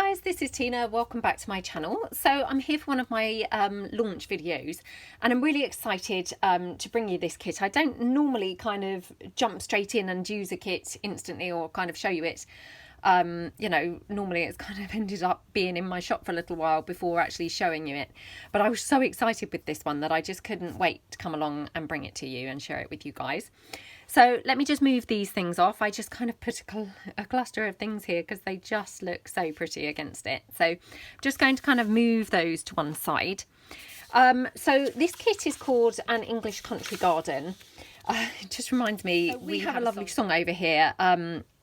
guys, this is Tina. Welcome back to my channel. So I'm here for one of my launch videos, and I'm really excited to bring you this kit. I don't normally kind of jump straight in and use a kit instantly or kind of show you it. You know, normally it's kind of ended up being in my shop for a little while before actually showing you it. But I was so excited with this one that I just couldn't wait to come along and bring it to you and share it with you guys. So let me just move these things off. I just kind of put a cluster of things here because they just look so pretty against it. So I'm just going to kind of move those to one side. So this kit is called An English Country Garden. It just reminds me, we have a lovely song over here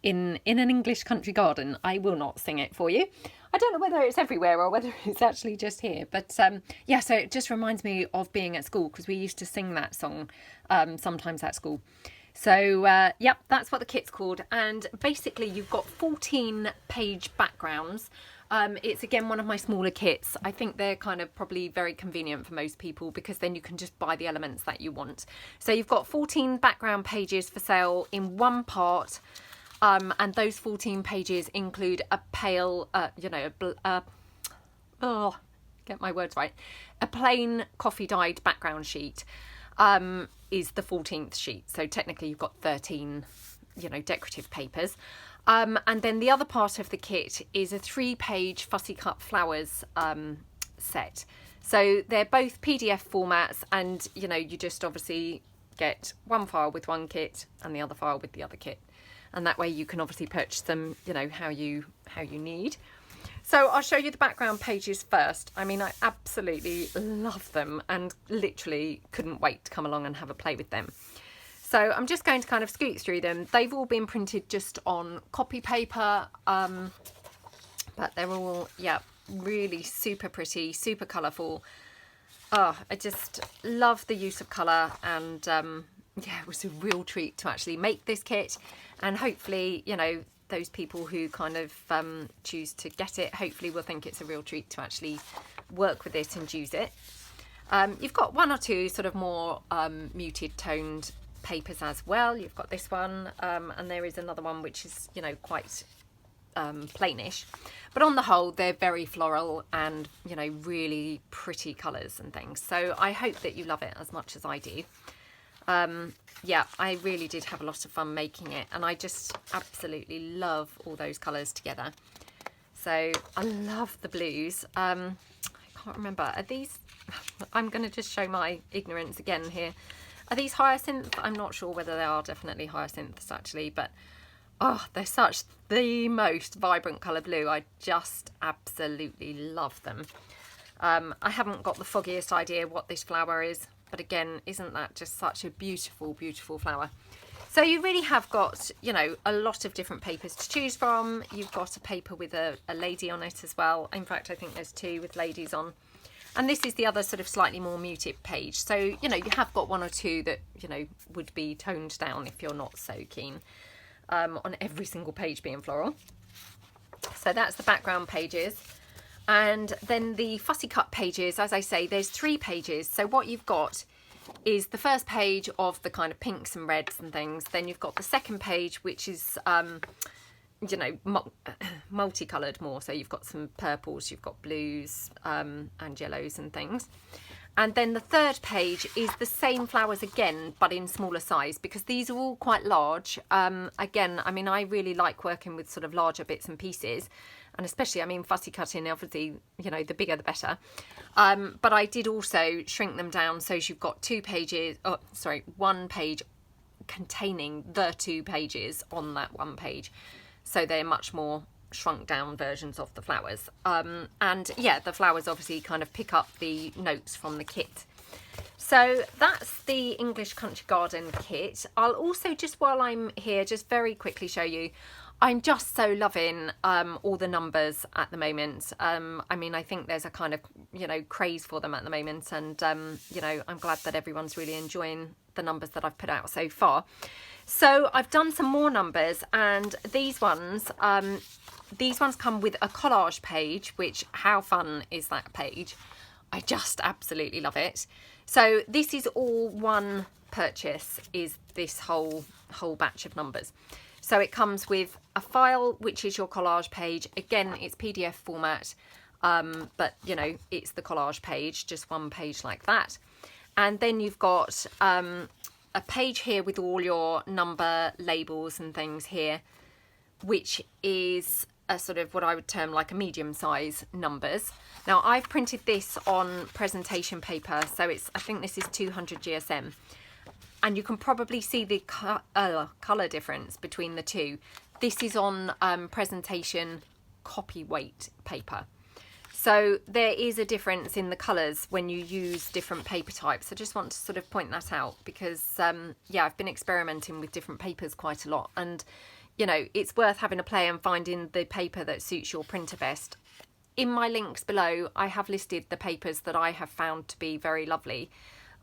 in an English country garden. I will not sing it for you. I don't know whether it's everywhere or whether it's actually just here. But yeah, so it just reminds me of being at school because we used to sing that song sometimes at school. So yep, that's what the kit's called, and basically you've got 14 page backgrounds. It's again one of my smaller kits. I think they're kind of probably very convenient for most people because then you can just buy the elements that you want. So you've got 14 background pages for sale in one part, and those 14 pages include a pale, get my words right, a plain coffee dyed background sheet. Is the 14th sheet, so technically you've got 13 decorative papers, and then the other part of the kit is a 3-page fussy cut flowers set. So they're both PDF formats, and you just obviously get one file with one kit and the other file with the other kit, and that way you can obviously purchase them how you need. So I'll show you the background pages first. I mean, I absolutely love them and literally couldn't wait to come along and have a play with them. So I'm just going to kind of scoot through them. They've all been printed just on copy paper, but they're all, yeah, really super pretty, super colourful. Oh, I just love the use of colour, and yeah, it was a real treat to actually make this kit, and hopefully, those people who kind of choose to get it hopefully will think it's a real treat to actually work with it and use it. You've got one or two sort of more muted toned papers as well. You've got this one, and there is another one which is quite plainish, but on the whole they're very floral and really pretty colours and things. So I hope that you love it as much as I do. Yeah, I really did have a lot of fun making it, and I just absolutely love all those colours together. So I love the blues. I can't remember, are these, I'm going to just show my ignorance again here. Are these hyacinth? I'm not sure whether they are definitely hyacinths actually, but oh, they're such the most vibrant colour blue. I just absolutely love them. I haven't got the foggiest idea what this flower is, but again, isn't that just such a beautiful, beautiful flower? So you really have got, a lot of different papers to choose from. You've got a paper with a lady on it as well. In fact, I think there's two with ladies on. And this is the other sort of slightly more muted page. So, you have got one or two that, would be toned down if you're not so keen on every single page being floral. So that's the background pages. And then the fussy cut pages, as I say, there's 3 pages. So what you've got is the first page of the kind of pinks and reds and things. Then you've got the second page, which is, multicoloured more. So you've got some purples, you've got blues and yellows and things. And then the third page is the same flowers again, but in smaller size, because these are all quite large. Again, I mean, I really like working with sort of larger bits and pieces. And especially, I mean, fussy cutting, obviously, the bigger the better. But I did also shrink them down so you've got 2 pages, oh, sorry, 1 page containing the 2 pages on that 1 page. So they're much more shrunk down versions of the flowers. And yeah, the flowers obviously kind of pick up the notes from the kit. So that's the English Country Garden kit. I'll also, just while I'm here, just very quickly show you, I'm just so loving all the numbers at the moment. I mean, I think there's a kind of, craze for them at the moment. And, I'm glad that everyone's really enjoying the numbers that I've put out so far. So I've done some more numbers, and these ones come with a collage page, which, how fun is that page? I just absolutely love it. So this is all one purchase, is this whole batch of numbers. So it comes with a file, which is your collage page. Again, it's PDF format, but you know, it's the collage page, just one page like that. And then you've got a page here with all your number labels and things here, which is a sort of what I would term like a medium size numbers. Now I've printed this on presentation paper, so I think this is 200 GSM, and you can probably see the colour difference between the two. This is on presentation copy weight paper. So there is a difference in the colours when you use different paper types. I just want to sort of point that out because, yeah, I've been experimenting with different papers quite a lot. And, you know, it's worth having a play and finding the paper that suits your printer best. In my links below, I have listed the papers that I have found to be very lovely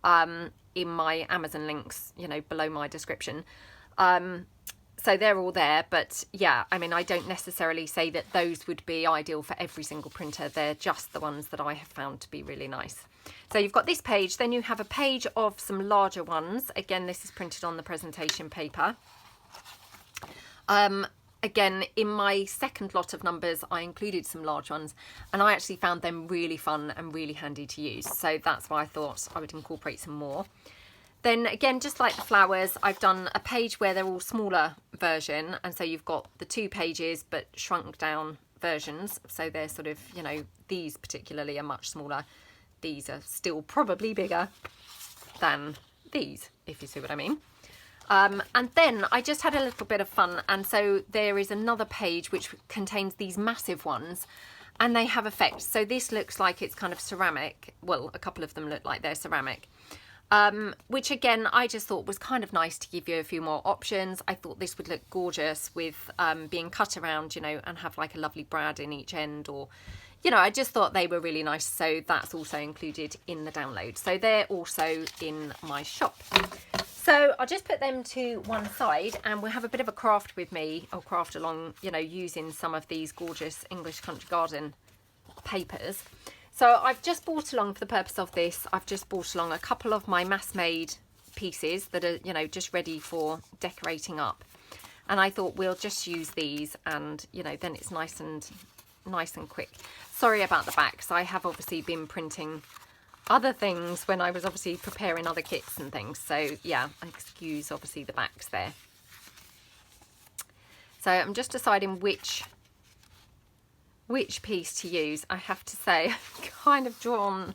in my Amazon links, you know, below my description. So they're all there, but yeah, I mean, I don't necessarily say that those would be ideal for every single printer. They're just the ones that I have found to be really nice. So you've got this page, then you have a page of some larger ones. Again, this is printed on the presentation paper. Again, in my second lot of numbers, I included some large ones, and I actually found them really fun and really handy to use. So that's why I thought I would incorporate some more. Then again, just like the flowers, I've done a page where they're all smaller version. And so you've got the 2 pages, but shrunk down versions. So they're sort of, you know, these particularly are much smaller. These are still probably bigger than these, if you see what I mean. And then I just had a little bit of fun. And so there is another page which contains these massive ones, and they have effects. So this looks like it's kind of ceramic. Well, a couple of them look like they're ceramic. Which again, I just thought was kind of nice to give you a few more options. I thought this would look gorgeous with being cut around, you know, and have like a lovely brad in each end, or, you know, I just thought they were really nice. So that's also included in the download. So they're also in my shop. So I'll just put them to one side, and we'll have a bit of a craft with me, or craft along, you know, using some of these gorgeous English Country Garden papers. So I've just brought along, for the purpose of this, I've just brought along a couple of my mass-made pieces that are, you know, just ready for decorating up. And I thought we'll just use these, and, you know, then it's nice and quick. Sorry about the backs. I have obviously been printing other things when I was obviously preparing other kits and things. So yeah, excuse obviously the backs there. So I'm just deciding which piece to use. I have to say, I'm kind of drawn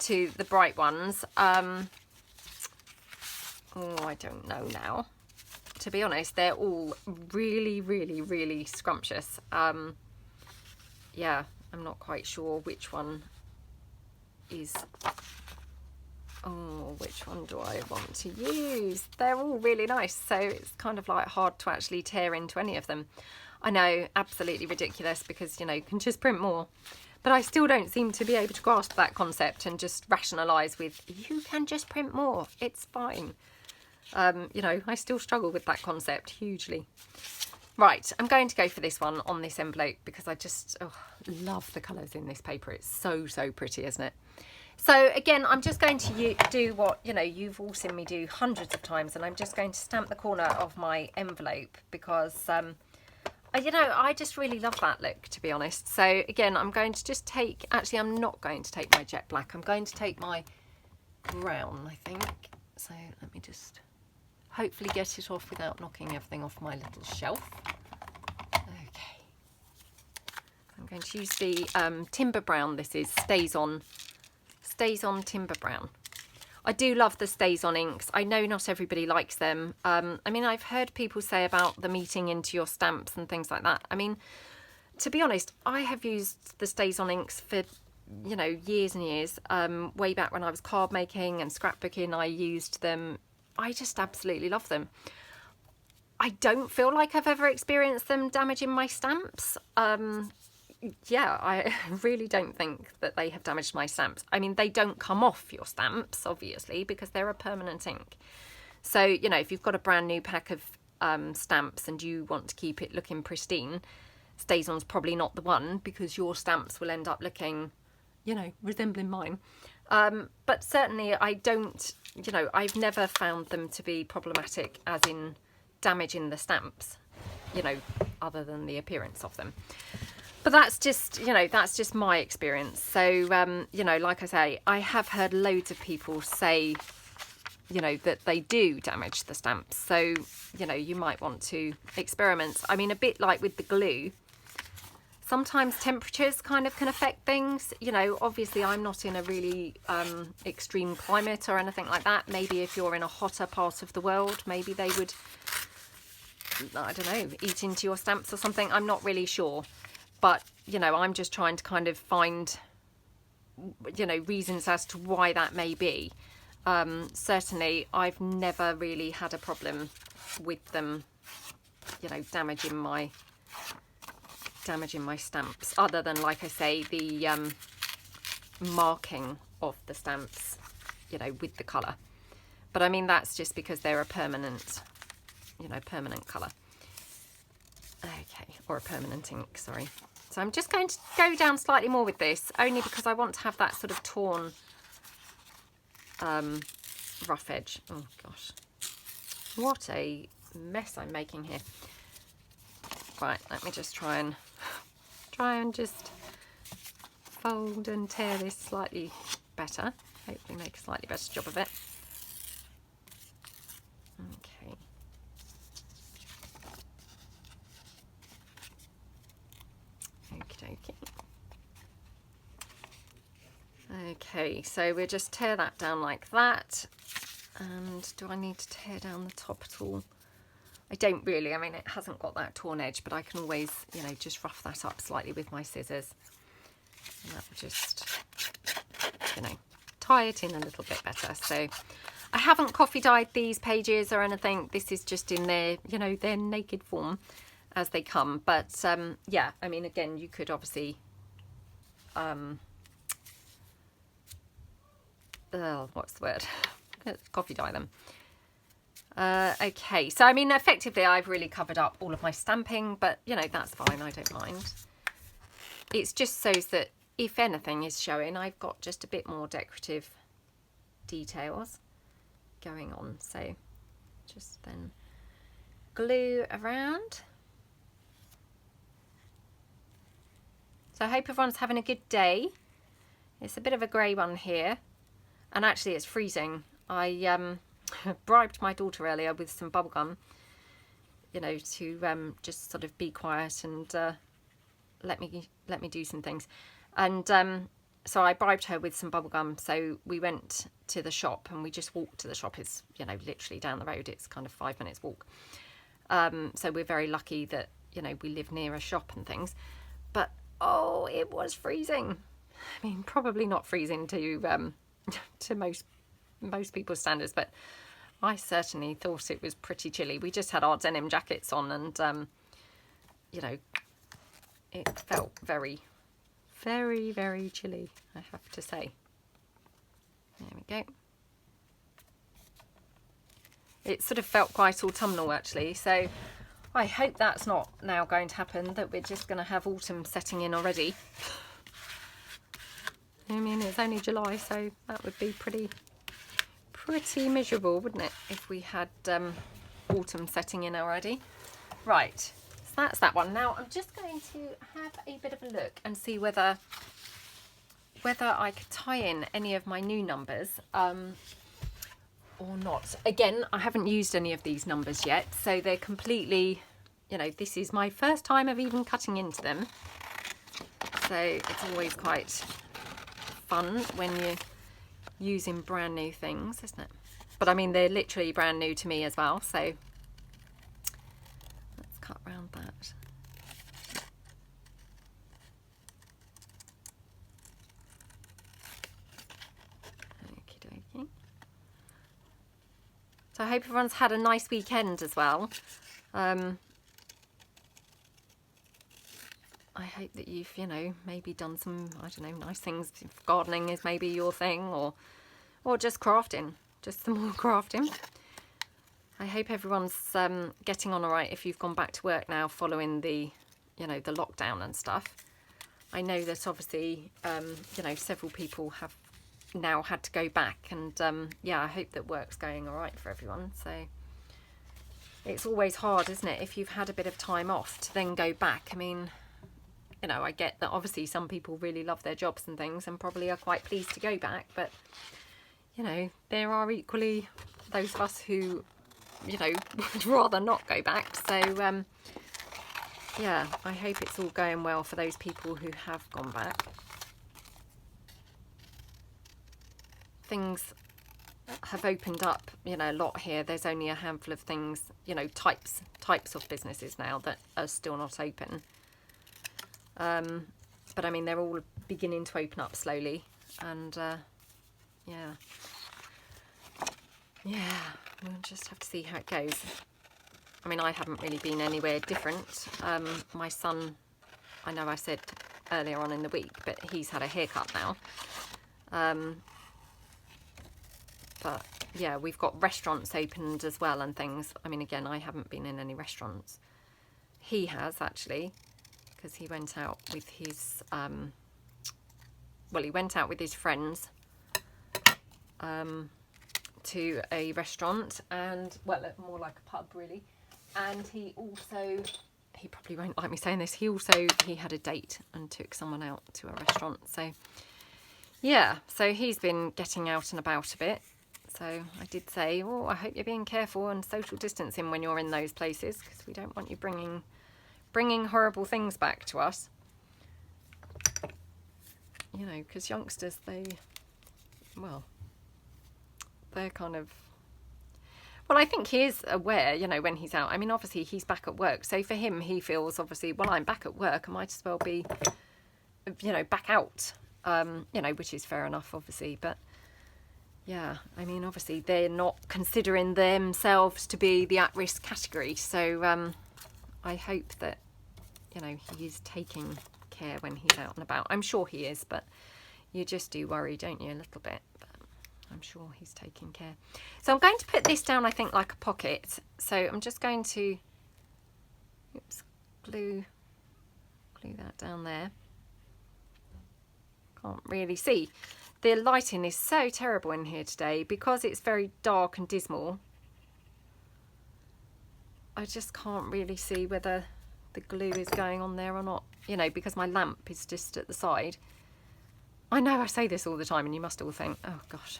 to the bright ones. Oh, I don't know now. To be honest, they're all really, really, really scrumptious. Yeah, I'm not quite sure which one is... Oh, which one do I want to use? They're all really nice, so it's kind of like hard to actually tear into any of them. I know, absolutely ridiculous, because, you know, you can just print more. But I still don't seem to be able to grasp that concept and just rationalise with, you can just print more, it's fine. You know, I still struggle with that concept hugely. Right, I'm going to go for this one on this envelope because I just love the colours in this paper. It's so, so pretty, isn't it? So again, I'm just going to do what, you know, you've all seen me do hundreds of times, and I'm just going to stamp the corner of my envelope because... you know, I just really love that look, to be honest. So again, I'm going to just take, actually I'm not going to take my jet black, I'm going to take my brown, I think. So let me just hopefully get it off without knocking everything off my little shelf. Okay. I'm going to use the timber brown. This is stays on timber brown. I do love the stays on inks. I know not everybody likes them. I mean, I've heard people say about them eating into your stamps and things like that. I mean, to be honest, I have used the stays on inks for, you know, years and years. Way back when I was card making and scrapbooking, I used them. I just absolutely love them. I don't feel like I've ever experienced them damaging my stamps. Yeah, I really don't think that they have damaged my stamps. I mean, they don't come off your stamps, obviously, because they're a permanent ink. So, you know, if you've got a brand new pack of stamps and you want to keep it looking pristine, Stays-on's probably not the one, because your stamps will end up looking, you know, resembling mine. But certainly I don't, you know, I've never found them to be problematic as in damaging the stamps, you know, other than the appearance of them. But that's just, you know, that's just my experience. So, you know, like I say, I have heard loads of people say, you know, that they do damage the stamps. So, you know, you might want to experiment. I mean, a bit like with the glue, sometimes temperatures kind of can affect things. You know, obviously I'm not in a really extreme climate or anything like that. Maybe if you're in a hotter part of the world, maybe they would, I don't know, eat into your stamps or something. I'm not really sure. But, you know, I'm just trying to kind of find, you know, reasons as to why that may be. Certainly, I've never really had a problem with them, you know, damaging my stamps, other than, like I say, the marking of the stamps, you know, with the colour. But I mean, that's just because they're a permanent, you know, permanent colour. Okay, or a permanent ink, sorry. So I'm just going to go down slightly more with this, only because I want to have that sort of torn rough edge. Oh gosh, what a mess I'm making here. Right, let me just try and just fold and tear this slightly better. Hopefully make a slightly better job of it. Okay. Okie dokie. Okay, so we'll just tear that down like that. And do I need to tear down the top at all? I don't really. I mean, it hasn't got that torn edge, but I can always, you know, just rough that up slightly with my scissors. And that will just, you know, tie it in a little bit better. So I haven't coffee dyed these pages or anything. This is just in their, you know, their naked form as they come. But yeah, I mean, again, you could obviously what's the word? Coffee dye them. Okay, so I mean, effectively I've really covered up all of my stamping, but you know, that's fine, I don't mind. It's just so that if anything is showing, I've got just a bit more decorative details going on. So just then glue around. So I hope everyone's having a good day. It's a bit of a grey one here, and actually it's freezing. I bribed my daughter earlier with some bubble gum, you know, to just sort of be quiet and let me do some things. And so I bribed her with some bubble gum. So we went to the shop, and we just walked to the shop. It's, you know, literally down the road. It's kind of 5 minutes walk. So we're very lucky that, you know, we live near a shop and things. But oh, it was freezing. I mean, probably not freezing to to most people's standards, but I certainly thought it was pretty chilly. We just had our denim jackets on, and you know, it felt very, very, very chilly, I have to say. There we go. It sort of felt quite autumnal actually, so I hope that's not now going to happen, that we're just going to have autumn setting in already. I mean, it's only July, so that would be pretty miserable, wouldn't it, if we had autumn setting in already. Right, so that's that one. Now I'm just going to have a bit of a look and see whether I could tie in any of my new numbers or not. Again, I haven't used any of these numbers yet, so they're completely, you know, this is my first time of even cutting into them, so it's always quite fun when you're using brand new things, isn't it? But I mean, they're literally brand new to me as well, so let's cut around that. Okie dokie. So I hope everyone's had a nice weekend as well. I hope that you've, you know, maybe done some, I don't know, nice things. If gardening is maybe your thing, or just crafting, just some more crafting. I hope everyone's getting on all right if you've gone back to work now following the, you know, the lockdown and stuff. I know that obviously, you know, several people have now had to go back, and yeah, I hope that work's going all right for everyone. So it's always hard, isn't it, if you've had a bit of time off to then go back. I mean, you know, I get that obviously some people really love their jobs and things and probably are quite pleased to go back, but, you know, there are equally those of us who, you know, would rather not go back. So, yeah, I hope it's all going well for those people who have gone back. Things have opened up, you know, a lot here. There's only a handful of things, you know, types of businesses now that are still not open. But I mean, they're all beginning to open up slowly, and yeah, we'll just have to see how it goes. I mean, I haven't really been anywhere different. My son, I know I said earlier on in the week, but he's had a haircut now. But yeah, we've got restaurants opened as well and things. I mean, again, I haven't been in any restaurants. He has, actually, because he went out with his, well, he went out with his friends to a restaurant, and, well, more like a pub, really. And he also, he probably won't like me saying this, he had a date and took someone out to a restaurant. So, yeah, so he's been getting out and about a bit. So I did say, oh, I hope you're being careful and social distancing when you're in those places, because we don't want you bringing horrible things back to us. You know, because youngsters, they're kind of, well, I think he is aware, you know, when he's out. I mean, obviously he's back at work. So for him, he feels obviously, well, I'm back at work. I might as well be, you know, back out, you know, which is fair enough, obviously. But yeah, I mean, obviously they're not considering themselves to be the at-risk category. So I hope that, you know, he is taking care when he's out and about. I'm sure he is, but you just do worry, don't you, a little bit. But I'm sure he's taking care. So I'm going to put this down, I think, like a pocket. So I'm just going to, oops, glue that down there. Can't really see. The lighting is so terrible in here today because it's very dark and dismal. I just can't really see whether the glue is going on there or not, you know, because my lamp is just at the side. I know I say this all the time and you must all think, oh gosh,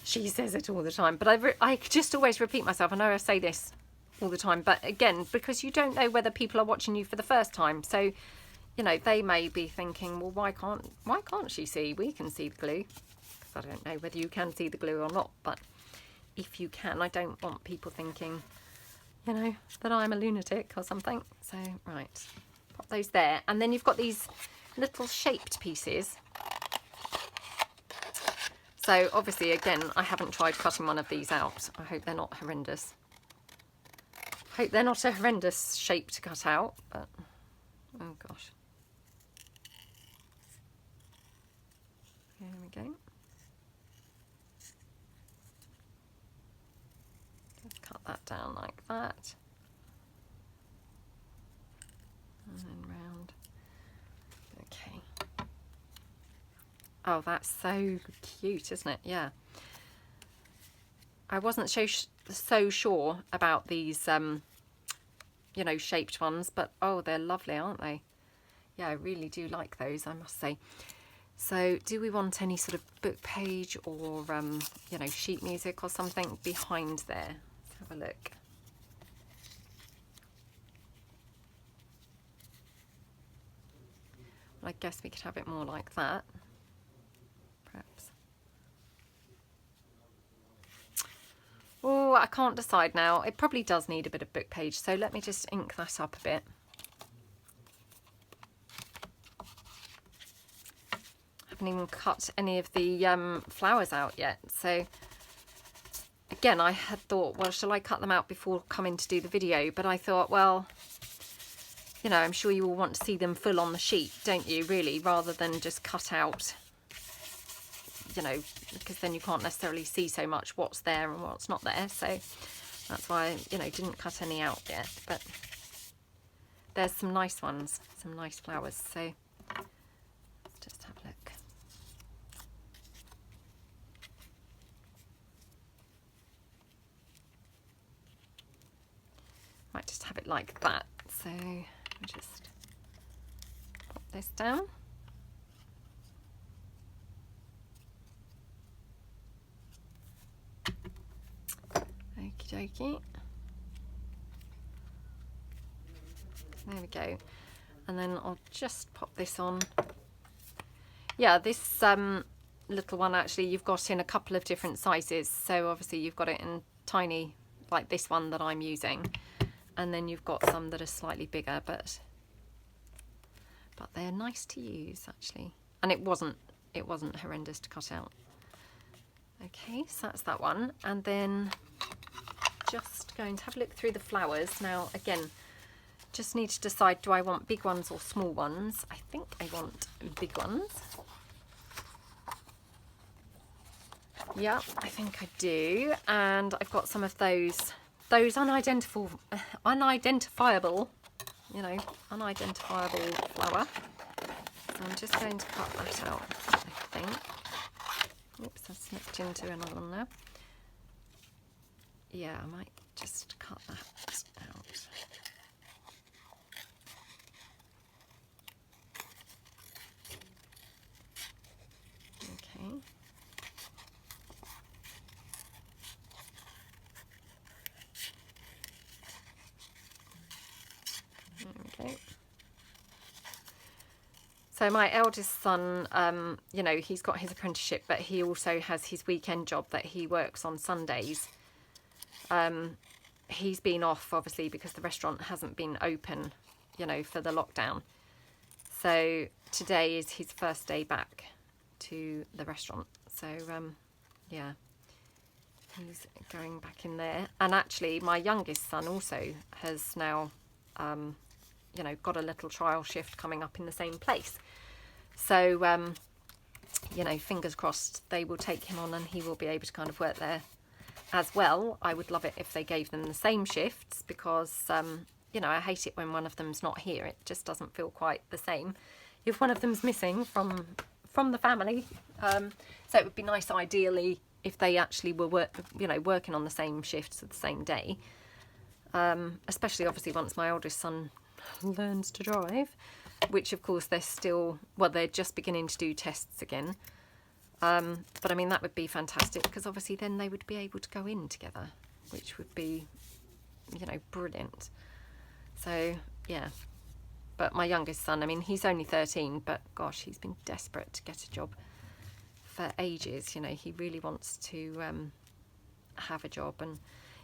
she says it all the time, but I just always repeat myself. I know I say this all the time, but again, because you don't know whether people are watching you for the first time. So, you know, they may be thinking, well, why can't she see? We can see the glue. Because I don't know whether you can see the glue or not, but if you can, I don't want people thinking, you know, that I'm a lunatic or something. So, right, pop those there. And then you've got these little shaped pieces. So, obviously, again, I haven't tried cutting one of these out. I hope they're not horrendous. I hope they're not a horrendous shape to cut out, but, oh gosh. There we go. Just cut that down like that. And then round. Okay. Oh, that's so cute, isn't it? Yeah. I wasn't so sure about these, you know, shaped ones, but oh, they're lovely, aren't they? Yeah, I really do like those, I must say. So do we want any sort of book page or, you know, sheet music or something behind there? Let's have a look. Well, I guess we could have it more like that, perhaps. Oh, I can't decide now. It probably does need a bit of book page, so let me just ink that up a bit. Even cut any of the flowers out yet, so again I had thought, well, shall I cut them out before coming to do the video, but I thought, well, you know, I'm sure you all want to see them full on the sheet, don't you, really, rather than just cut out, you know, because then you can't necessarily see so much what's there and what's not there. So that's why I, you know, didn't cut any out yet, but there's some nice ones, some nice flowers. So let's just have a look. have it like that. So I'll just pop this down. Okie dokie. There we go. And then I'll just pop this on. Yeah, this little one actually you've got in a couple of different sizes. So obviously you've got it in tiny, like this one that I'm using. And then you've got some that are slightly bigger, but they're nice to use actually. And it wasn't horrendous to cut out. Okay, so that's that one. And then just going to have a look through the flowers. Now again, just need to decide, do I want big ones or small ones? I think I want big ones. Yeah, I think I do. And I've got some of those unidentifiable, you know, unidentifiable flower. So I'm just going to cut that out, I think. Oops, I've snipped into another one now. Yeah, I might just cut that out. Okay. There we go. So my eldest son, you know, he's got his apprenticeship, but he also has his weekend job that he works on Sundays. He's been off, obviously, because the restaurant hasn't been open, you know, for the lockdown. So today is his first day back to the restaurant. So, yeah, he's going back in there. And actually, my youngest son also has now, you know, got a little trial shift coming up in the same place. So, you know, fingers crossed they will take him on and he will be able to kind of work there as well. I would love it if they gave them the same shifts because, you know, I hate it when one of them's not here. It just doesn't feel quite the same if one of them's missing from the family. So it would be nice, ideally, if they actually were working on the same shifts at the same day. Especially, obviously, once my oldest son learns to drive, which, of course, they're just beginning to do tests again. But I mean, that would be fantastic because obviously then they would be able to go in together, which would be, you know, brilliant. So, yeah. But my youngest son, I mean, he's only 13, but gosh, he's been desperate to get a job for ages. You know, he really wants to have a job. And,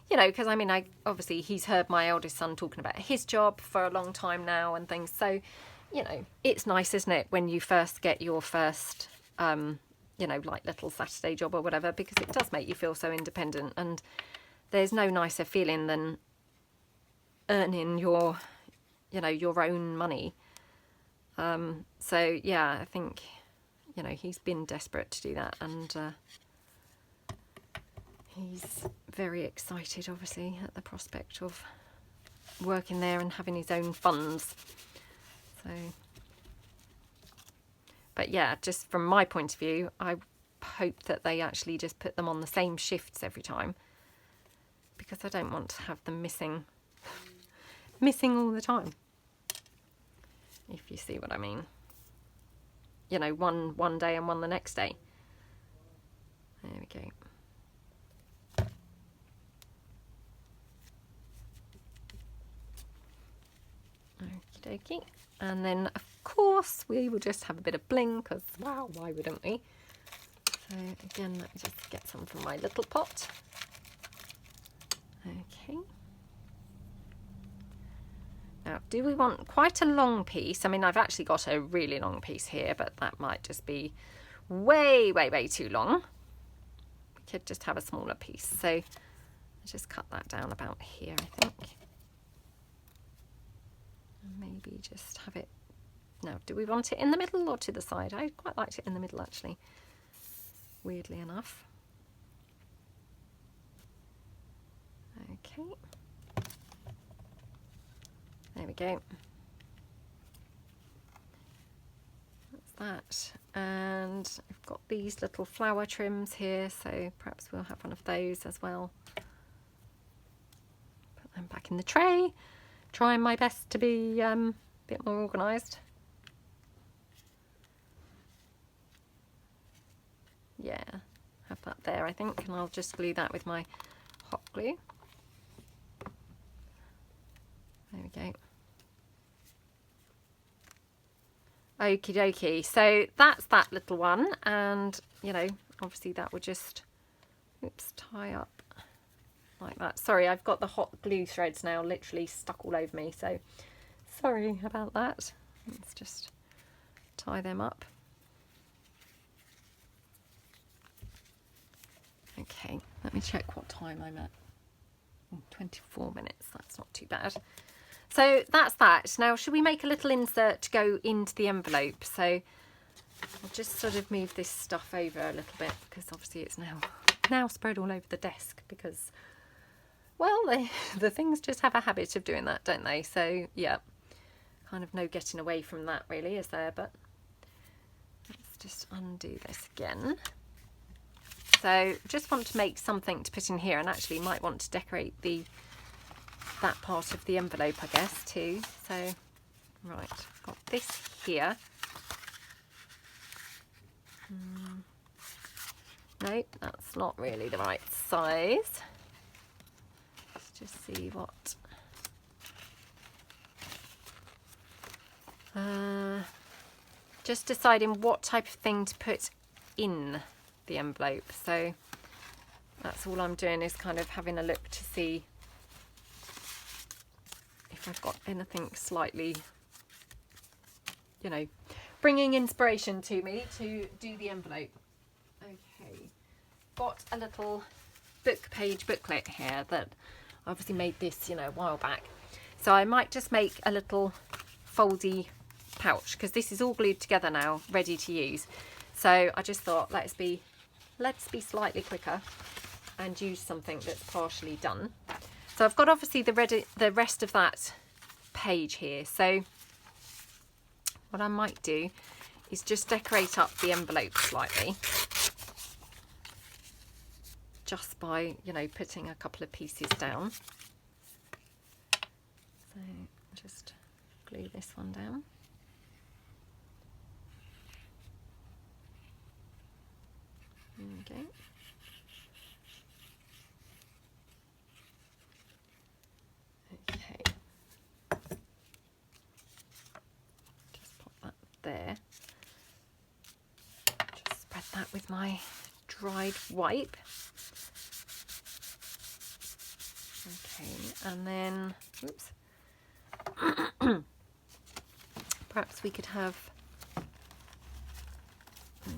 you know, because I mean, obviously he's heard my eldest son talking about his job for a long time now and things. So, you know, it's nice, isn't it, when you first get your first, you know, like little Saturday job or whatever, because it does make you feel so independent. And there's no nicer feeling than earning your, you know, your own money. So yeah, I think, you know, he's been desperate to do that, and he's very excited, obviously, at the prospect of working there and having his own funds. So, but yeah, just from my point of view, I hope that they actually just put them on the same shifts every time, because I don't want to have them missing all the time, if you see what I mean. You know, one day and one the next day. There we go. Okie dokie. And then, of course, we will just have a bit of bling, because, wow, why wouldn't we? So, again, let me just get some from my little pot. Okay. Now, do we want quite a long piece? I mean, I've actually got a really long piece here, but that might just be way, way, way too long. We could just have a smaller piece. So, I'll just cut that down about here, I think. Maybe just have it. Now, do we want it in the middle or to the side? I quite liked it in the middle, actually, weirdly enough. Okay, there we go. That's that. And I've got these little flower trims here, so perhaps we'll have one of those as well. Put them back in the tray. trying my best to be a bit more organised. Yeah, have that there I think, and I'll just glue that with my hot glue. There we go. Okie dokie, so that's that little one, and you know, obviously that would just, oops, tie up like that. Sorry, I've got the hot glue threads now literally stuck all over me, so sorry about that. Let's just tie them up. Okay, let me check what time I'm at. 24 minutes, that's not too bad. So that's that. Now, should we make a little insert to go into the envelope? So I'll just sort of move this stuff over a little bit, because obviously it's now spread all over the desk, because, well, the things just have a habit of doing that, don't they? So yeah, kind of no getting away from that really, is there? But let's just undo this again. So just want to make something to put in here, and actually might want to decorate that part of the envelope, I guess, too. So right, I've got this here. No, that's not really the right size. Let's just see what just deciding what type of thing to put in the envelope. So that's all I'm doing, is kind of having a look to see if I've got anything slightly, you know, bringing inspiration to me to do the envelope. Okay, got a little book page booklet here that I obviously made this, you know, a while back. So I might just make a little foldy pouch, because this is all glued together now, ready to use. So I just thought, let's be slightly quicker and use something that's partially done. So I've got obviously the rest of that page here. So what I might do is just decorate up the envelope slightly, just by, you know, putting a couple of pieces down. So just glue this one down. There we go. Okay. Just pop that there. Just spread that with my dried wipe. Okay, and then, oops. Perhaps we could have,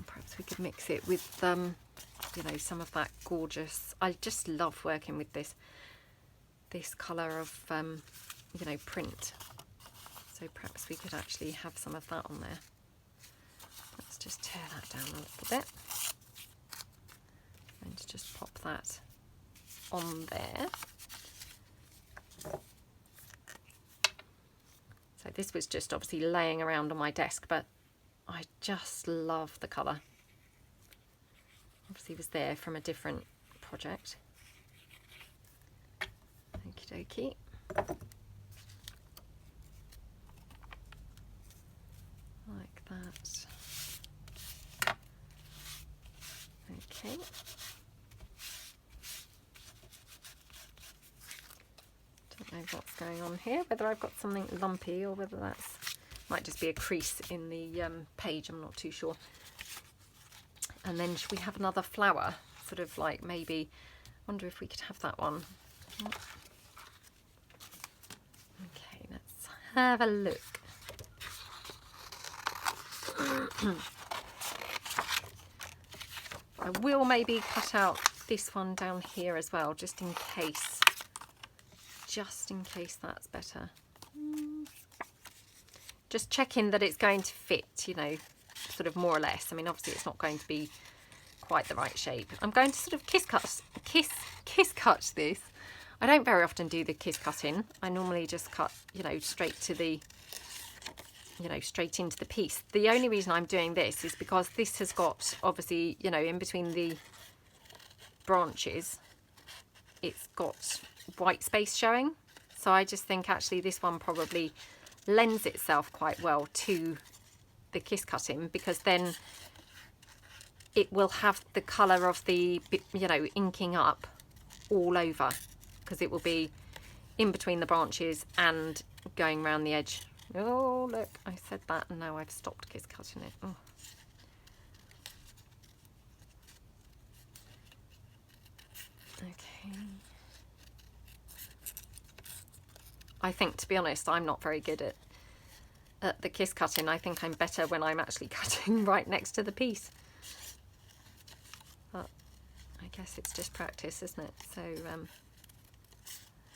perhaps we could mix it with, you know, some of that gorgeous, I just love working with this colour of, you know, print. So perhaps we could actually have some of that on there. Let's just tear that down a little bit. And just pop that on there. So this was just obviously laying around on my desk, but I just love the colour. Obviously was there from a different project. Okie dokie. Like that. Okay. Don't know what's going on here, whether I've got something lumpy or whether that's, might just be a crease in the page, I'm not too sure. And then should we have another flower? Sort of like maybe, wonder if we could have that one. Okay, let's have a look. I will maybe cut out this one down here as well, just in case that's better. Just checking that it's going to fit, you know, sort of more or less. I mean, obviously it's not going to be quite the right shape. I'm going to sort of kiss cut this. I don't very often do the kiss cutting. I normally just cut, you know, straight to the, you know, straight into the piece. The only reason I'm doing this is because this has got, obviously, you know, in between the branches, it's got white space showing. So I just think actually this one probably lends itself quite well to the kiss cutting, because then it will have the colour of the, you know, inking up all over, because it will be in between the branches and going around the edge. Oh, look, I said that and now I've stopped kiss cutting it. Oh. Okay. I think, to be honest, I'm not very good at the kiss cutting. I think I'm better when I'm actually cutting right next to the piece. But I guess it's just practice, isn't it? So,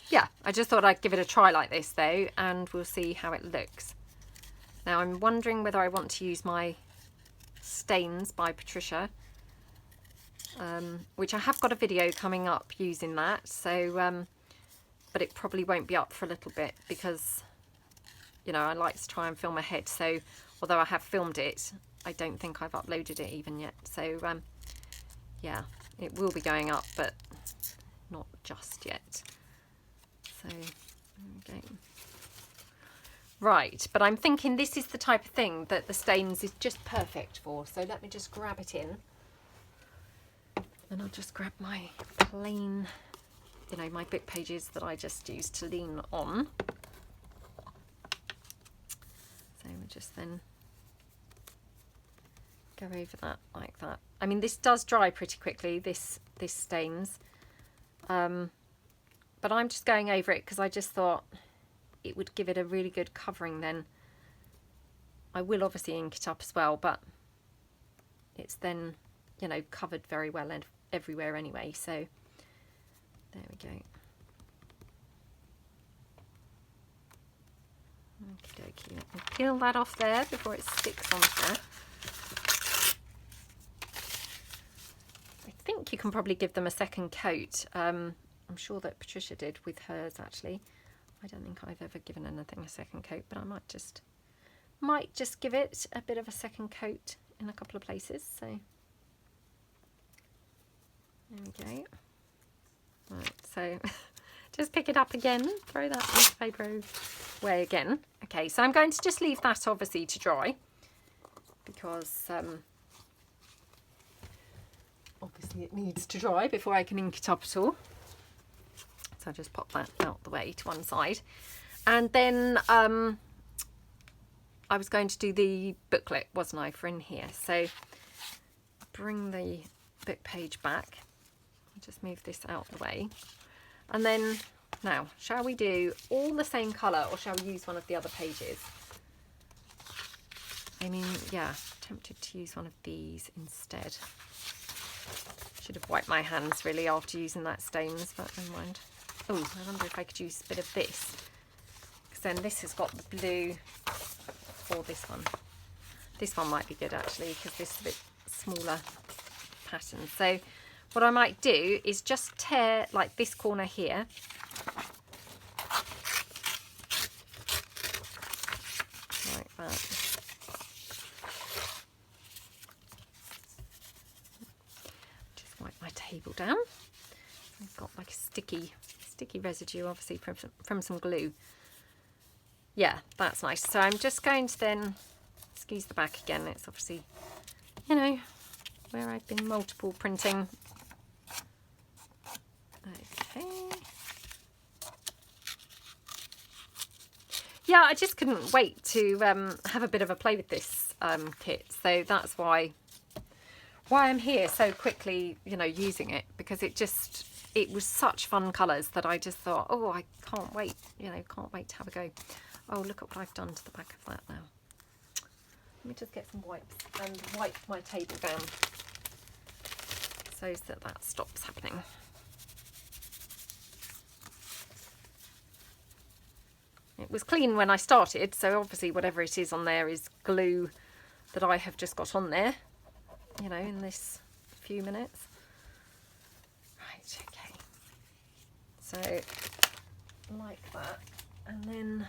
yeah, I just thought I'd give it a try like this, though, and we'll see how it looks. Now, I'm wondering whether I want to use my Stains by Patricia, which I have got a video coming up using that, so but it probably won't be up for a little bit because, you know, I like to try and film ahead. So although I have filmed it, I don't think I've uploaded it even yet. So yeah, it will be going up, but not just yet. So okay. Right, but I'm thinking this is the type of thing that the Stains is just perfect for. So let me just grab it in. And I'll just grab my plain, you know, my book pages that I just use to lean on. So we'll just then go over that like that. I mean, this does dry pretty quickly, this Stains. But I'm just going over it because I just thought it would give it a really good covering then. I will obviously ink it up as well, but it's then, you know, covered very well and everywhere anyway. So there we go. Okie dokie, let me peel that off there before it sticks on there. I think you can probably give them a second coat. I'm sure that Patricia did with hers actually. I don't think I've ever given anything a second coat, but I might just give it a bit of a second coat in a couple of places. So there we go. Right, so just pick it up again, throw that newspaper away again. Okay, so I'm going to just leave that obviously to dry because obviously it needs to dry before I can ink it up at all. So I'll just pop that out the way to one side. And then I was going to do the booklet, wasn't I, for in here. So bring the book page back. Just move this out the way. And then now, shall we do all the same colour or shall we use one of the other pages? I mean, yeah, tempted to use one of these instead. Should have wiped my hands really after using that Stains, but never mind. Oh, I wonder if I could use a bit of this, because then this has got the blue for this one. This one might be good actually, because this is a bit smaller pattern. So what I might do is just tear like this corner here. Like that. Just wipe my table down. I've got like a sticky residue obviously from some glue. Yeah, that's nice. So I'm just going to then squeeze the back again. It's obviously, you know, where I've been multiple printing. Okay. Yeah, I just couldn't wait to have a bit of a play with this kit. So that's why I'm here so quickly, you know, using it, because it was such fun colours that I just thought, oh, I can't wait, you know, can't wait to have a go. Oh, look at what I've done to the back of that now. Let me just get some wipes and wipe my table down so that stops happening. It was clean when I started, so obviously whatever it is on there is glue that I have just got on there, you know, in this few minutes. Right, okay. So, like that, and then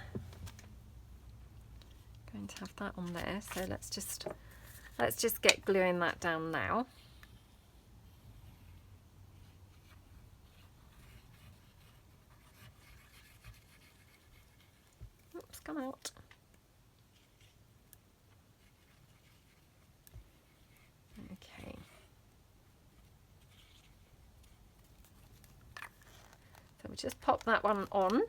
going to have that on there. So let's just get gluing that down now. come out. Okay. So we just pop that one on.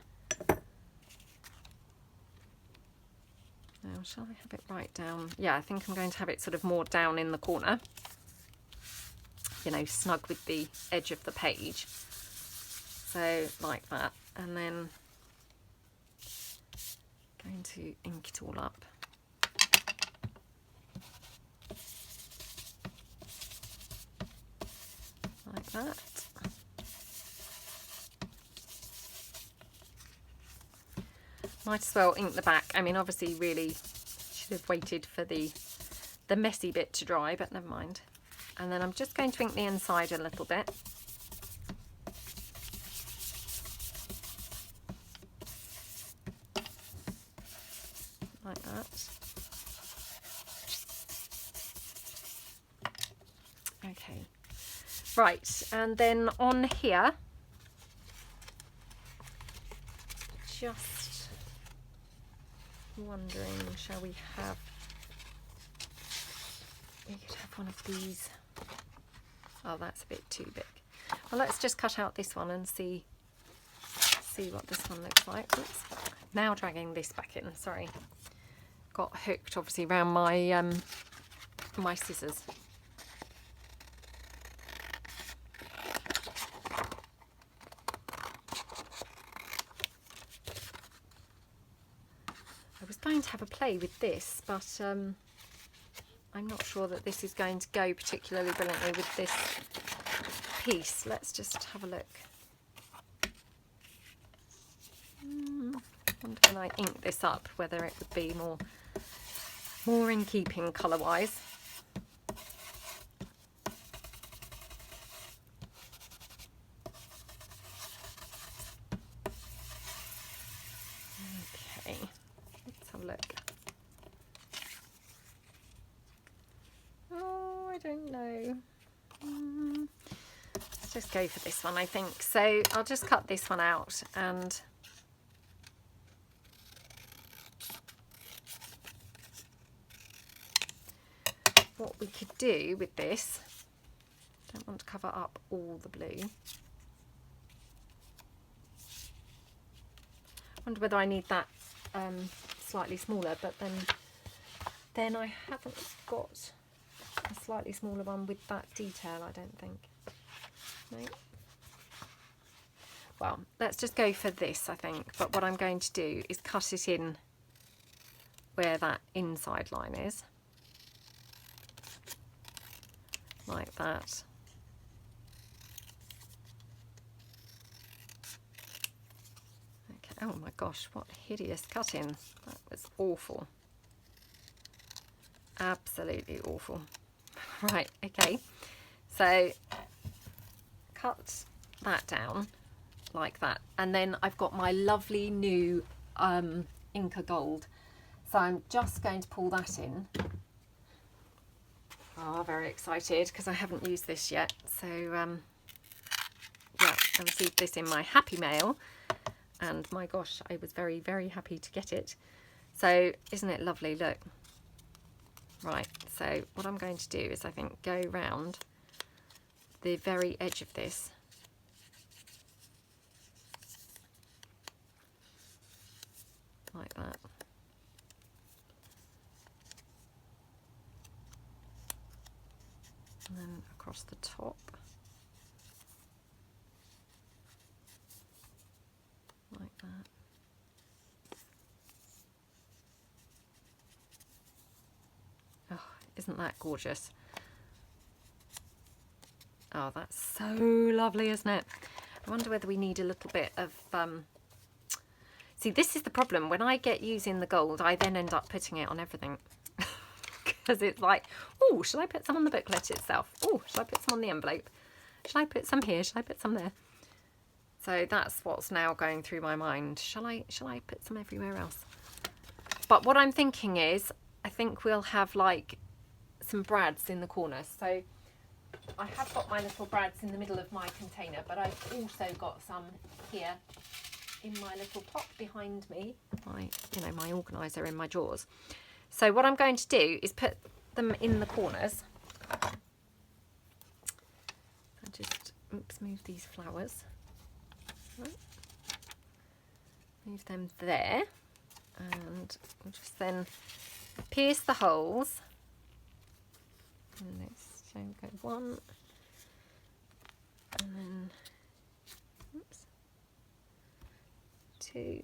Now, shall I have it right down? Yeah, I think I'm going to have it sort of more down in the corner. You know, snug with the edge of the page. So, like that. And then going to ink it all up. Like that. Might as well ink the back. I mean, obviously, really should have waited for the messy bit to dry, but never mind. And then I'm just going to ink the inside a little bit. Like that. Okay. Right, and then on here, just wondering, shall we have, we could have one of these. Oh, that's a bit too big. Well, let's just cut out this one and see what this one looks like. Oops. Now dragging this back in, sorry. Got hooked obviously around my my scissors. I was going to have a play with this, but I'm not sure that this is going to go particularly brilliantly with this piece. Let's just have a look. I wonder when I ink this up whether it would be more in keeping colour-wise. Okay, let's have a look. Oh, I don't know. Let's just go for this one, I think. So I'll just cut this one out, and what we could do with this, don't want to cover up all the blue. I wonder whether I need that slightly smaller, but then I haven't got a slightly smaller one with that detail, I don't think. No. Well, let's just go for this, I think. But what I'm going to do is cut it in where that inside line is. Like that. Okay. Oh my gosh, what hideous cutting. That was awful. Absolutely awful. Right, okay. So cut that down like that. And then I've got my lovely new Inca gold. So I'm just going to pull that in. Oh, very excited because I haven't used this yet. So, yeah, I received this in my happy mail, and my gosh, I was very, very happy to get it. So, isn't it lovely? Look. Right, so what I'm going to do is, I think, go round the very edge of this. Like that. And then across the top. Like that. Oh, isn't that gorgeous? Oh, that's so lovely, isn't it? I wonder whether we need a little bit of... See, this is the problem. When I get using the gold, I then end up putting it on everything. Because it's like, oh, should I put some on the booklet itself? Oh, should I put some on the envelope? Should I put some here? Should I put some there? So that's what's now going through my mind. Shall I put some everywhere else? But what I'm thinking is, I think we'll have like some brads in the corner. So I have got my little brads in the middle of my container, but I've also got some here in my little pot behind me, my organiser in my drawers. So what I'm going to do is put them in the corners. I just move these flowers. Right. Move them there, and we'll just then pierce the holes. And this, so we'll go 1, and then 2.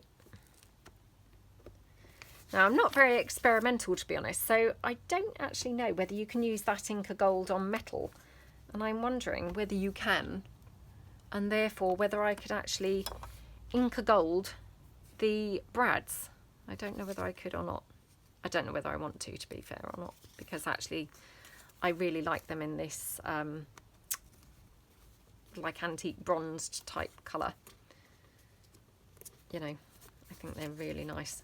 Now I'm not very experimental, to be honest, so I don't actually know whether you can use that Inca gold on metal, and I'm wondering whether you can, and therefore whether I could actually Inca gold the brads. I don't know whether I could or not. I don't know whether I want to be fair or not, because actually I really like them in this like antique bronzed type colour. You know, I think they're really nice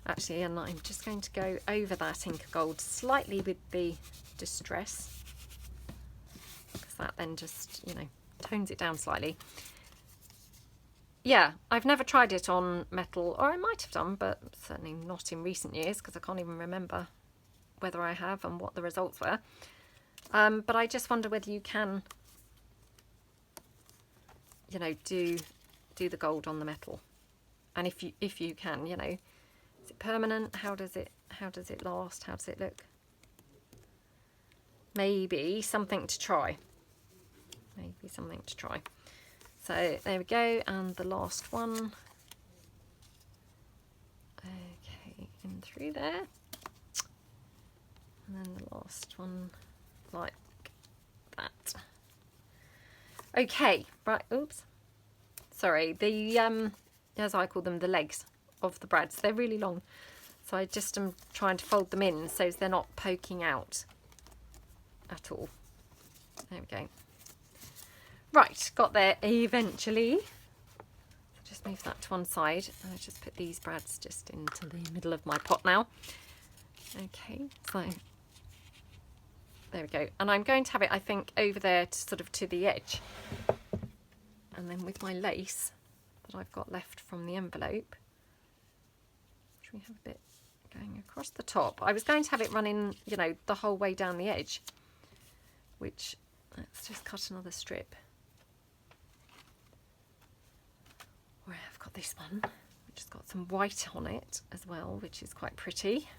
actually, and I'm just going to go over that Inca gold slightly with the distress, because that then just, you know, tones it down slightly. Yeah, I've never tried it on metal, or I might have done, but certainly not in recent years, because I can't even remember whether I have and what the results were. But I just wonder whether you can, you know, do the gold on the metal, and if you can, you know, is it permanent? How does it last? How does it look? Maybe something to try. Maybe something to try. So there we go, and the last one. Okay, in through there. And then the last one like that. Okay, right, oops. Sorry, the as I call them, the legs of the brads, they're really long. So I just am trying to fold them in so they're not poking out at all. There we go. Right, got there eventually. Just move that to one side, and I just put these brads just into the middle of my pot now. Okay, so there we go. And I'm going to have it, I think, over there to sort of to the edge. And then with my lace that I've got left from the envelope, which we have a bit going across the top. I was going to have it running, you know, the whole way down the edge, which, let's just cut another strip. Where I've got this one, which has got some white on it as well, which is quite pretty.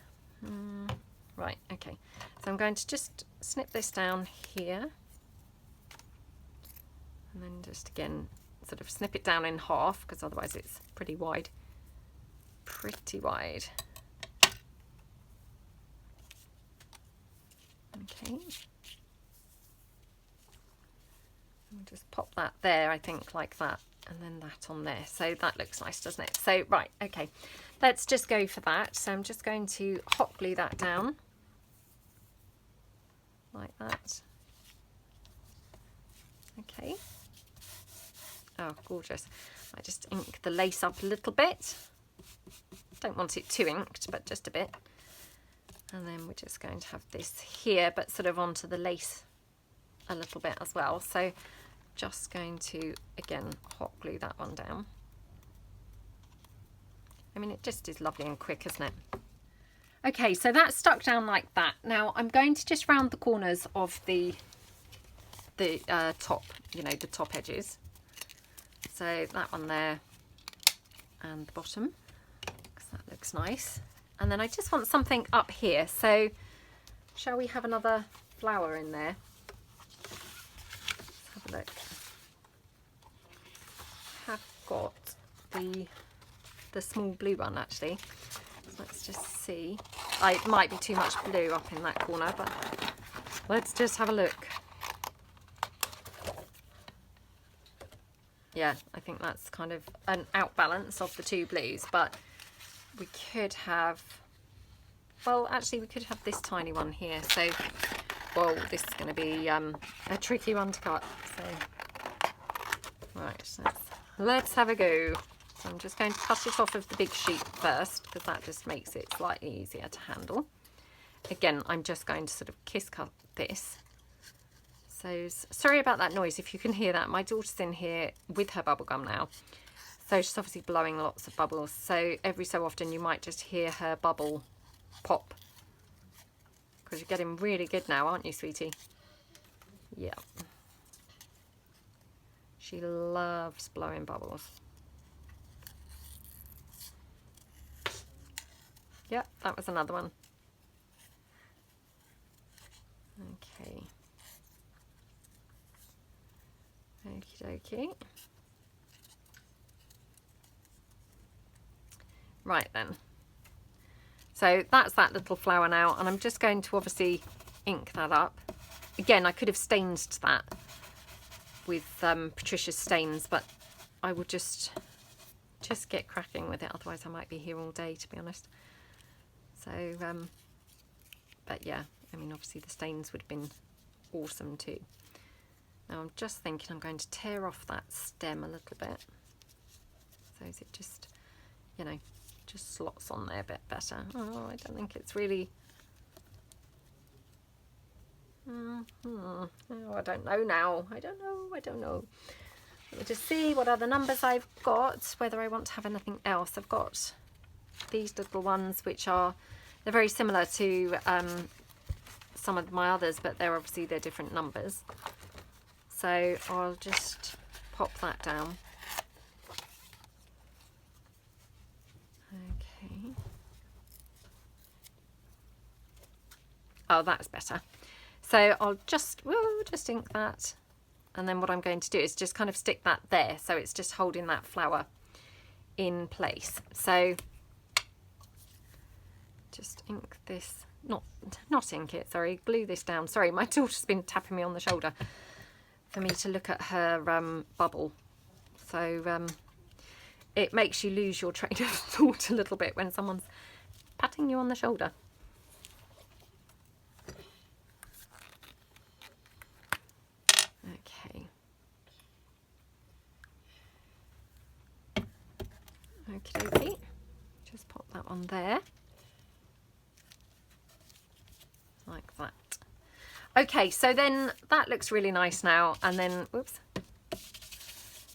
Right, okay. So I'm going to just snip this down here, and then just again sort of snip it down in half, because otherwise it's pretty wide. Pretty wide. Okay. We'll just pop that there, I think, like that. And then that on there, so that looks nice, doesn't it? So right, okay, let's just go for that. So I'm just going to hot glue that down like that. Okay. Oh, gorgeous. I just ink the lace up a little bit. Don't want it too inked, but just a bit. And then we're just going to have this here, but sort of onto the lace a little bit as well. So just going to, again, hot glue that one down. I mean, it just is lovely and quick, isn't it? Okay, so that's stuck down like that. Now I'm going to just round the corners of the top, you know, the top edges. So that one there and the bottom, because that looks nice. And then I just want something up here. So shall we have another flower in there? Let's have a look. Have got the small blue one actually. So let's just see. It might be too much blue up in that corner, but let's just have a look. Yeah, I think that's kind of an outbalance of the two blues, but we could have, well, actually we could have this tiny one here. So, well, this is going to be a tricky one to cut. So, right, let's have a go. So I'm just going to cut it off of the big sheet first, because that just makes it slightly easier to handle. Again, I'm just going to sort of kiss cut this. So sorry about that noise if you can hear that. My daughter's in here with her bubblegum now. So she's obviously blowing lots of bubbles. So every so often you might just hear her bubble pop. Because you're getting really good now, aren't you, sweetie? Yeah. She loves blowing bubbles. Yep, that was another one. Okay. Okie dokie. Right then. So that's that little flower now, and I'm just going to obviously ink that up. Again, I could have stained that with Patricia's stains, but I will just get cracking with it, otherwise I might be here all day, to be honest. So, but yeah, I mean, obviously the stains would have been awesome too. Now I'm just thinking I'm going to tear off that stem a little bit, so as it just, you know, just slots on there a bit better. Oh, I don't think it's really... Oh, I don't know now. I don't know. Let me just see what other numbers I've got, whether I want to have anything else. I've got these little ones, which are, they're very similar to some of my others, but they're different numbers. So I'll just pop that down. Okay. Oh, that's better. So I'll just ink that, and then what I'm going to do is just kind of stick that there, so it's just holding that flower in place. So just ink this, not ink it, sorry, glue this down. Sorry, my daughter's been tapping me on the shoulder for me to look at her bubble. So it makes you lose your train of thought a little bit when someone's patting you on the shoulder. Okay, okay, just pop that on there, like that. Okay, so then that looks really nice now, and then, whoops,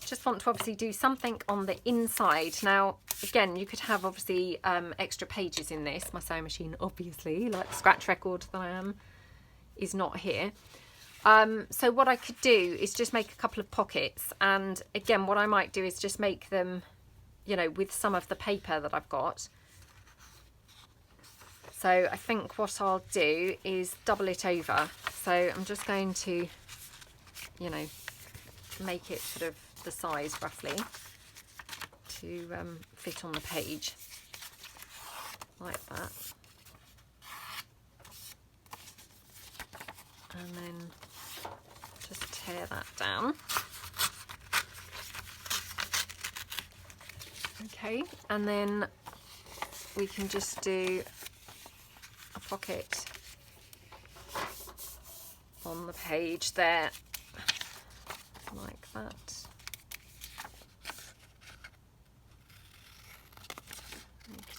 just want to obviously do something on the inside. Now, again, you could have obviously extra pages in this. My sewing machine, obviously, like the scratch record that I am, is not here. So what I could do is just make a couple of pockets, and again, what I might do is just make them, you know, with some of the paper that I've got. So I think what I'll do is double it over. So I'm just going to, you know, make it sort of the size roughly to fit on the page, like that. And then just tear that down. Okay, and then we can just do a pocket on the page there, like that.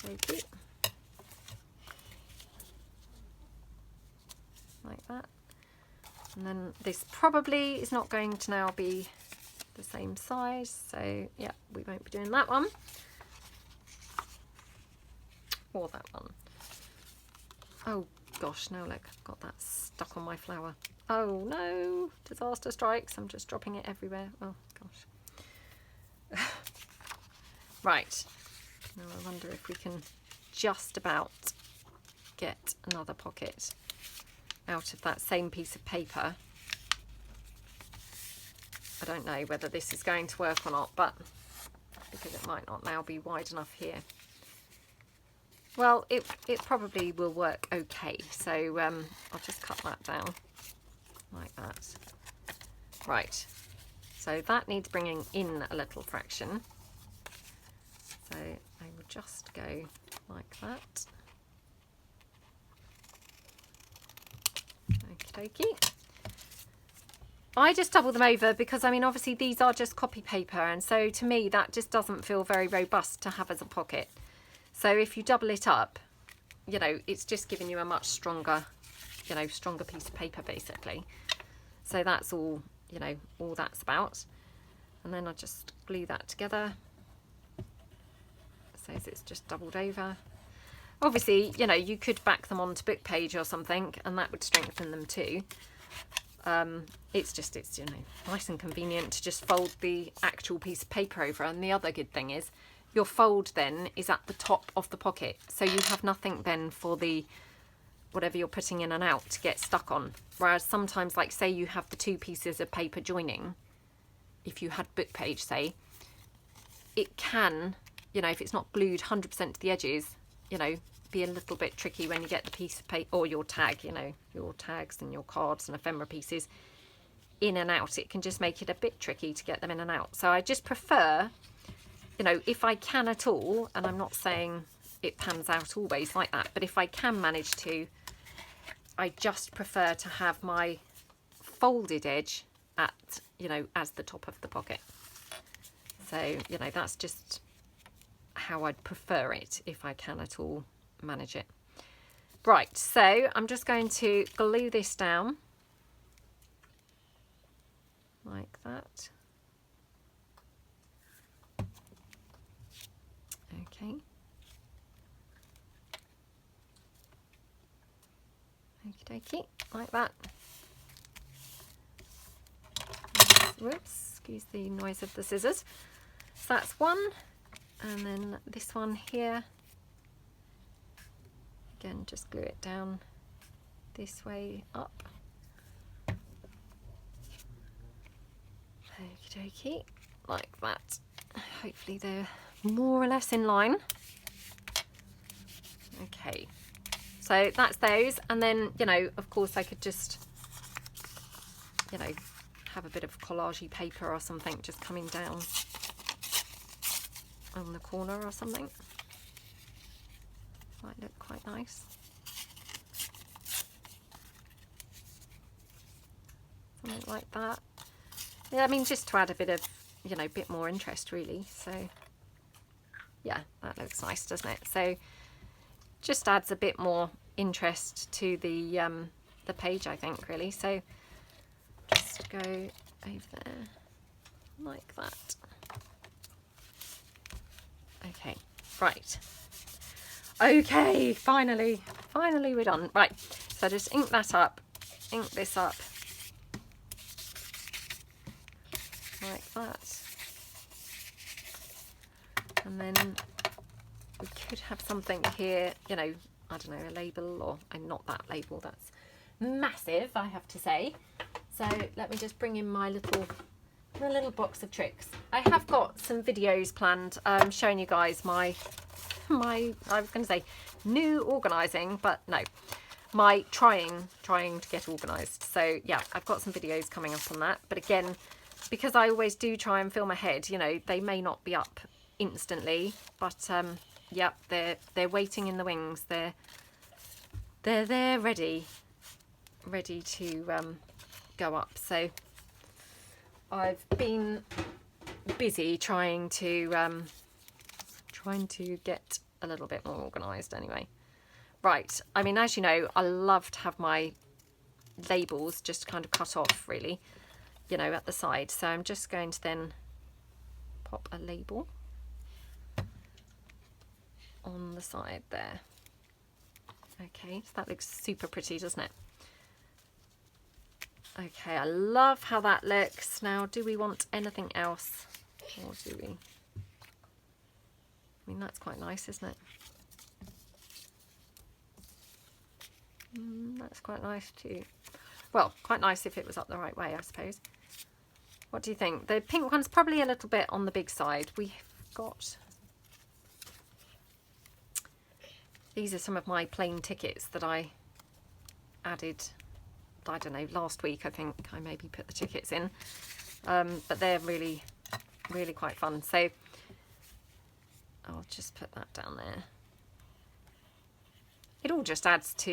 Okay, like that. And then this probably is not going to now be the same size, so yeah, we won't be doing that one or that one. Oh gosh, no, look, I've got that stuck on my flower. Oh no, disaster strikes. I'm just dropping it everywhere. Oh gosh. Right, now I wonder if we can just about get another pocket out of that same piece of paper. I don't know whether this is going to work or not, but because it might not now be wide enough here. Well, it probably will work okay, so I'll just cut that down like that. Right, so that needs bringing in a little fraction. So I will just go like that. Okie dokie. I just double them over because, I mean, obviously these are just copy paper, and so to me that just doesn't feel very robust to have as a pocket. So if you double it up, you know, it's just giving you a much stronger, you know, stronger piece of paper basically. So that's all, you know, all that's about. And then I just glue that together Says it's just doubled over. Obviously, you know, you could back them onto book page or something, and that would strengthen them too. It's you know, nice and convenient to just fold the actual piece of paper over. And the other good thing is your fold then is at the top of the pocket, so you have nothing then for the whatever you're putting in and out to get stuck on. Whereas sometimes, like say you have the two pieces of paper joining, if you had book page say, it can, you know, if it's not glued 100% to the edges, you know, be a little bit tricky when you get the piece of paper or your tag, you know, your tags and your cards and ephemera pieces in and out. It can just make it a bit tricky to get them in and out. So I just prefer, you know, if I can at all, and I'm not saying it pans out always like that, but if I can manage to, I just prefer to have my folded edge at, you know, as the top of the pocket. So, you know, that's just how I'd prefer it if I can at all manage it. Right, so I'm just going to glue this down like that. Okay. Okie dokie, like that. Whoops, excuse the noise of the scissors. So that's one, and then this one here. Again, just glue it down this way up. Okie dokie, like that. Hopefully they're more or less in line. Okay, so that's those, and then, you know, of course I could just, you know, have a bit of collagey paper or something just coming down on the corner or something. Might look quite nice. Something like that. Yeah, I mean, just to add a bit of, you know, a bit more interest really. So yeah, that looks nice, doesn't it? So just adds a bit more interest to the page, I think, really. So just go over there like that. Okay, right. Okay, finally we're done. Right, so just ink that up, ink this up like that, and then we could have something here, you know, I don't know, a label, or not that label, that's massive, I have to say. So let me just bring in my little box of tricks. I have got some videos planned showing you guys my I was going to say new organising, but no, my trying to get organised. So yeah, I've got some videos coming up on that, but again, because I always do try and film ahead, you know, they may not be up instantly, but yeah, they're waiting in the wings. They're there ready to go up. So I've been busy trying to get a little bit more organised anyway. Right, I mean, as you know, I love to have my labels just kind of cut off really, you know, at the side. So I'm just going to then pop a label on the side there. Okay, so that looks super pretty, doesn't it? Okay, I love how that looks. Now, do we want anything else, or do we? I mean, that's quite nice, isn't it? That's quite nice too. Well, quite nice if it was up the right way, I suppose. What do you think? The pink one's probably a little bit on the big side. We've got... These are some of my plain tickets that I added, I don't know, last week I think I maybe put the tickets in. But they're really, really quite fun. So I'll just put that down there. It all just adds to,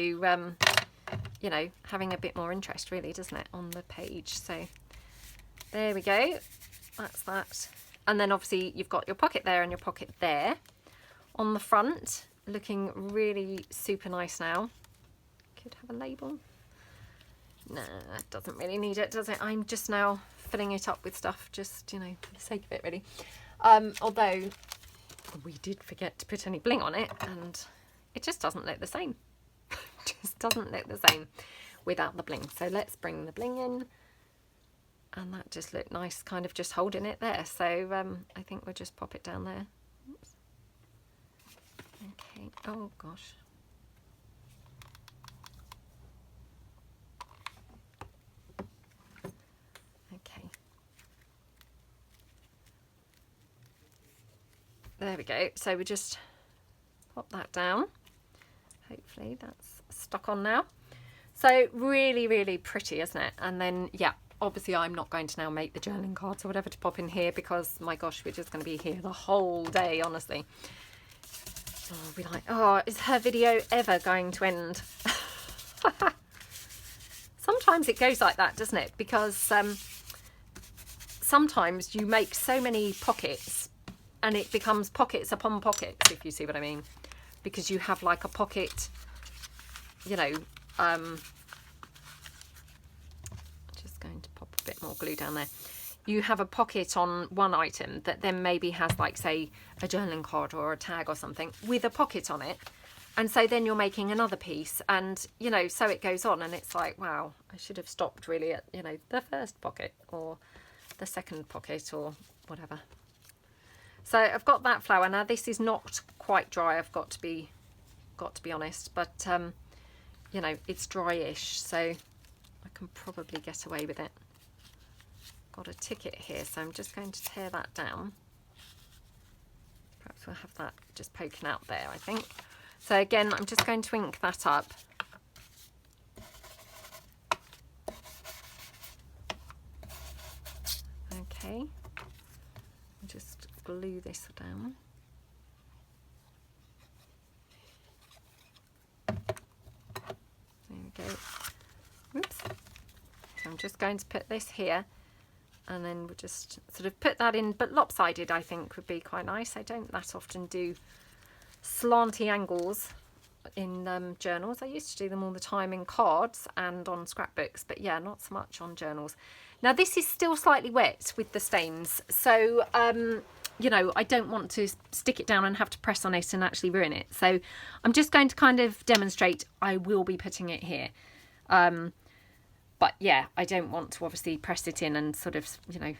you know, having a bit more interest really, doesn't it, on the page. So there we go. That's that. And then obviously you've got your pocket there and your pocket there. On the front, looking really super nice now. Could have a label. Nah, it doesn't really need it, does it? I'm just now filling it up with stuff, just, you know, for the sake of it really. Although we did forget to put any bling on it, and it just doesn't look the same. Just doesn't look the same without the bling. So let's bring the bling in, and that just looked nice, kind of just holding it there. So I think we'll just pop it down there. Oops. Okay. Oh gosh. Okay. There we go. So we just pop that down. Hopefully that's stuck on now. So really, really pretty, isn't it? And then, yeah, obviously I'm not going to now make the journaling cards or whatever to pop in here, because my gosh, we're just going to be here the whole day, honestly. Oh, I'll be like, oh, is her video ever going to end? Sometimes it goes like that, doesn't it? Because sometimes you make so many pockets and it becomes pockets upon pockets, if you see what I mean. Because you have like a pocket, you know, just going to pop a bit more glue down there. You have a pocket on one item that then maybe has, like, say, a journaling card or a tag or something with a pocket on it. And so then you're making another piece, and, you know, so it goes on, and it's like, wow, I should have stopped really at, you know, the first pocket or the second pocket or whatever. So I've got that flower. Now this is not quite dry, I've got to be honest, but you know, it's dryish, so I can probably get away with it. Got a ticket here, so I'm just going to tear that down. Perhaps we'll have that just poking out there, I think. So again, I'm just going to ink that up. Okay, just glue this down. There we go. Oops. So I'm just going to put this here, and then we'll just sort of put that in, but lopsided I think would be quite nice. I don't that often do slanty angles in journals. I used to do them all the time in cards and on scrapbooks, but yeah, not so much on journals. Now this is still slightly wet with the stains, so you know, I don't want to stick it down and have to press on it and actually ruin it. So I'm just going to kind of demonstrate. I will be putting it here. But yeah, I don't want to obviously press it in and sort of, you know,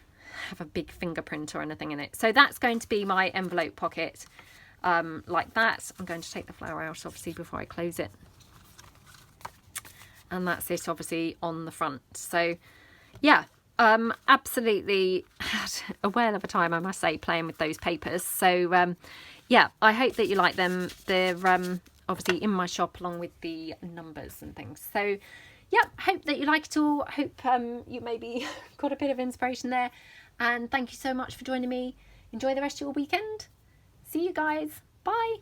have a big fingerprint or anything in it. So that's going to be my envelope pocket, like that. I'm going to take the flower out obviously before I close it. And that's it obviously on the front. So yeah. Absolutely had a whale of a time, I must say, playing with those papers. So yeah, I hope that you like them. They're obviously in my shop along with the numbers and things. So yeah, hope that you like it all. Hope you maybe got a bit of inspiration there, and thank you so much for joining me. Enjoy the rest of your weekend. See you guys. Bye.